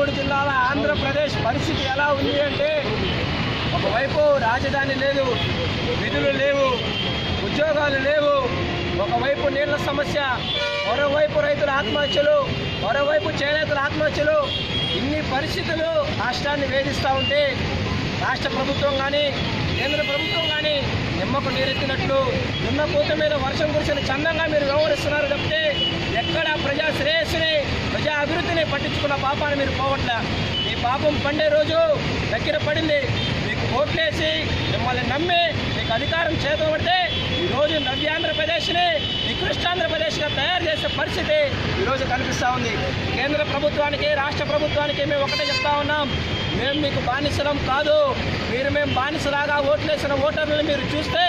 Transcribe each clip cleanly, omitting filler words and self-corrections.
13 జిల్లాల ఆంధ్రప్రదేశ్ పరిస్థితి ఎలా ఉంది అంటే, ఒకవైపు రాజధాని లేదు, విధులు లేవు, ఉద్యోగాలు లేవు, ఒకవైపు నీళ్ల సమస్య, మరోవైపు రైతుల ఆత్మహత్యలు, మరోవైపు చేనేతల ఆత్మహత్యలు. ఇన్ని పరిస్థితులు రాష్ట్రాన్ని వేధిస్తూ ఉంటే రాష్ట్ర ప్రభుత్వం కానీ కేంద్ర ప్రభుత్వం కానీ నిమ్మకు నీరెత్తినట్లు దున్నపోత మీద వర్షం కురిసిన చందంగా మీరు వ్యవహరిస్తున్నారు తప్పితే ఎక్కడ ప్రజా శ్రేయస్సుని ప్రజా అభివృద్ధిని పట్టించుకున్న పాపాన్ని మీరు పోవట్లే. ఈ పాపం పండే రోజు దగ్గర పడింది. మీకు ఓట్లేసి మిమ్మల్ని నమ్మి మీకు అధికారం చేతబడితే ఈరోజు నవ్యాంధ్రప్రదేశ్ని నికృష్టాంధ్రప్రదేశ్గా తయారు చేసే పరిస్థితి ఈరోజు కనిపిస్తూ ఉంది. కేంద్ర ప్రభుత్వానికి రాష్ట్ర ప్రభుత్వానికి మేము ఒకటే చెప్తా ఉన్నాం, మేము మీకు బానిసలం కాదు. మేము బానిసలాగా ఓట్లేసిన ఓటర్లను మీరు చూస్తే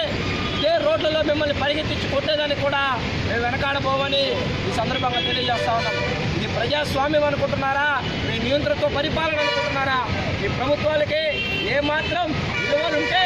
ఇదే రోడ్లలో మిమ్మల్ని పరిగెత్తించి కొట్టేదానికి కూడా మేము వెనకాడబోమని ఈ సందర్భంగా తెలియజేస్తా ఉన్నాం. ఇది ప్రజాస్వామ్యం అనుకుంటున్నారా? మీ నియంత్రణతో పరిపాలన అనుకుంటున్నారా? ఈ ప్రభుత్వాలకి ఏమాత్రం విలువలుంటే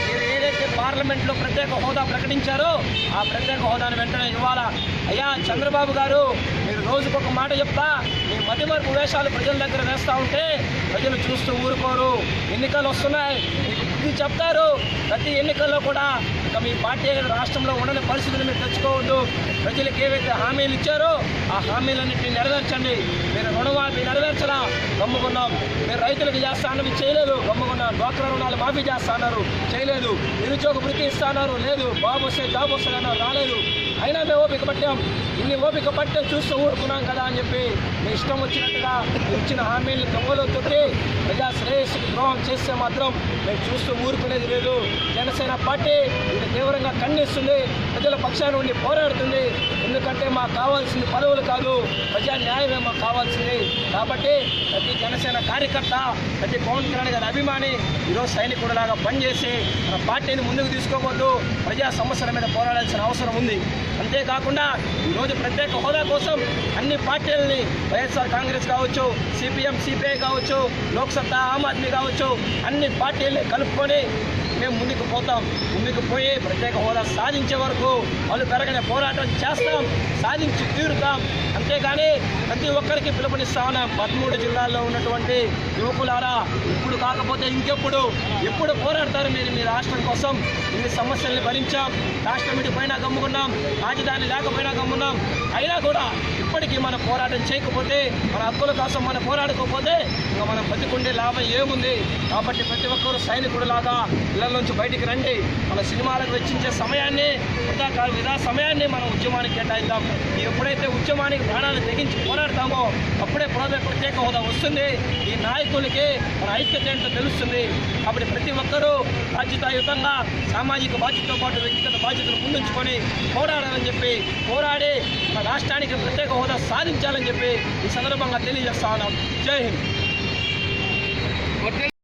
మీరు ఏదైతే పార్లమెంట్లో ప్రత్యేక హోదా ప్రకటించారో ఆ ప్రత్యేక హోదాను వెంటనే ఇవ్వాలా. అయ్యా చంద్రబాబు గారు, మీరు రోజుకొక మాట చెప్తా మీ మతిమరుపు వేషాలు ప్రజల దగ్గర వేస్తూ ఉంటే ప్రజలు చూస్తూ ఊరుకోరు. ఎన్నికలు వస్తున్నాయి, మీకు బుద్ధి చెప్తారు. ప్రతి ఎన్నికల్లో కూడా ఇక మీ పార్టీ రాష్ట్రంలో ఉండని పరిస్థితులు మీరు తెచ్చుకోవద్దు. ప్రజలకు ఏవైతే హామీలు ఇచ్చారో ఆ హామీలన్నింటినీ నెరవేర్చండి. మీరు రుణమాఫీ నెరవేర్చరా, గమ్ముకున్నాం. మీరు రైతులకు చేస్తా అన్నవి చేయలేదు, గమ్ముకున్నాం. డ్వాక్రా రుణాలు మాఫీ చేస్తా అన్నారు, చేయలేదు. నిరుద్యోగ వృత్తి ఇస్తా అన్నారు, లేదు. బాబు వస్తే జాబ్ వస్తుంది అన్నారు, రాలేదు. అయినా మేము ఓపిక పట్టాం. ఇన్ని ఓపిక పట్టే చూస్తూ ఊరుకున్నాం కదా అని చెప్పి మీ ఇష్టం వచ్చినట్టుగా ఇచ్చిన హామీలు దొంగలు తొక్కి ప్రజా శ్రేయస్సుకు ద్రోహం చేస్తే మాత్రం మేము చూస్తూ ఊరుకునేది లేదు. జనసేన పార్టీ ఇది తీవ్రంగా ఖండిస్తుంది, ప్రజల పక్షాన ఉండి పోరాడుతుంది. ఎందుకంటే మాకు కావాల్సింది పదవులు కాదు, ప్రజా న్యాయమే మాకు కావాల్సింది. కాబట్టి ప్రతి జనసేన కార్యకర్త, ప్రతి పవన్ కళ్యాణ్ గారి అభిమాని ఈరోజు సైనికుడిలాగా పనిచేసి మన పార్టీని ముందుకు తీసుకోవద్దు. ప్రజా సమస్యల మీద పోరాడాల్సిన అవసరం ఉంది. అంతేకాకుండా ఈరోజు ప్రత్యేక హోదా కోసం అన్ని పార్టీలని, వైఎస్ఆర్ కాంగ్రెస్ కావచ్చు, సిపిఎం సిపిఐ కావచ్చు, లోక్సత్తా ఆమ్ ఆద్మీ కావచ్చు, అన్ని పార్టీలని కలుపుకొని మేము ముందుకు పోతాం. ముందుకు పోయి ప్రత్యేక హోదా సాధించే వరకు వాళ్ళు పెరగని పోరాటం చేస్తాం, సాధించి తీరుతాం. అంతేగాని ప్రతి ఒక్కరికి పిలుపునిస్తా ఉన్నాం. 13 జిల్లాల్లో ఉన్నటువంటి యువకులారా, ఇప్పుడు కాకపోతే ఇంకెప్పుడు, ఎప్పుడు పోరాడతారు మీరు మీ రాష్ట్రం కోసం? ఇన్ని సమస్యల్ని భరించాం, రాష్ట్రం విడిపోయినా గమ్ముకున్నాం, రాజధాని లేకపోయినా గమ్మున్నాం. అయినా కూడా ఇప్పటికీ మనం పోరాటం చేయకపోతే, మన హక్కుల కోసం మనం పోరాడకపోతే ఇంకా మనం బతికుండే లాభం ఏముంది? కాబట్టి ప్రతి ఒక్కరూ సైనికుడిలాగా ఇళ్ల నుంచి బయటికి రండి. మన సినిమాలకు వెచ్చించే సమయాన్ని, వృధా సమయాన్ని మనం ఉద్యమానికి కేటాయిద్దాం. ఎప్పుడైతే ఉద్యమానికి ప్రాణాలు తెగించి పోరాడతామో అప్పుడే ప్రత్యేక హోదా వస్తుంది. ఈ నాయకులకి మన ఐక్యత ఏంటో తెలుస్తుంది. కాబట్టి ప్రతి ఒక్కరూ బాధ్యతాయుతంగా సామాజిక బాధ్యతతో పాటు వ్యక్తిగత బాధ్యతను ముందుంచుకొని పోరాడాలని చెప్పి, పోరాడి మన రాష్ట్రానికి ప్రత్యేక హోదా సాధించాలని చెప్పి ఈ సందర్భంగా తెలియజేస్తా ఉన్నాం. జై హింద్.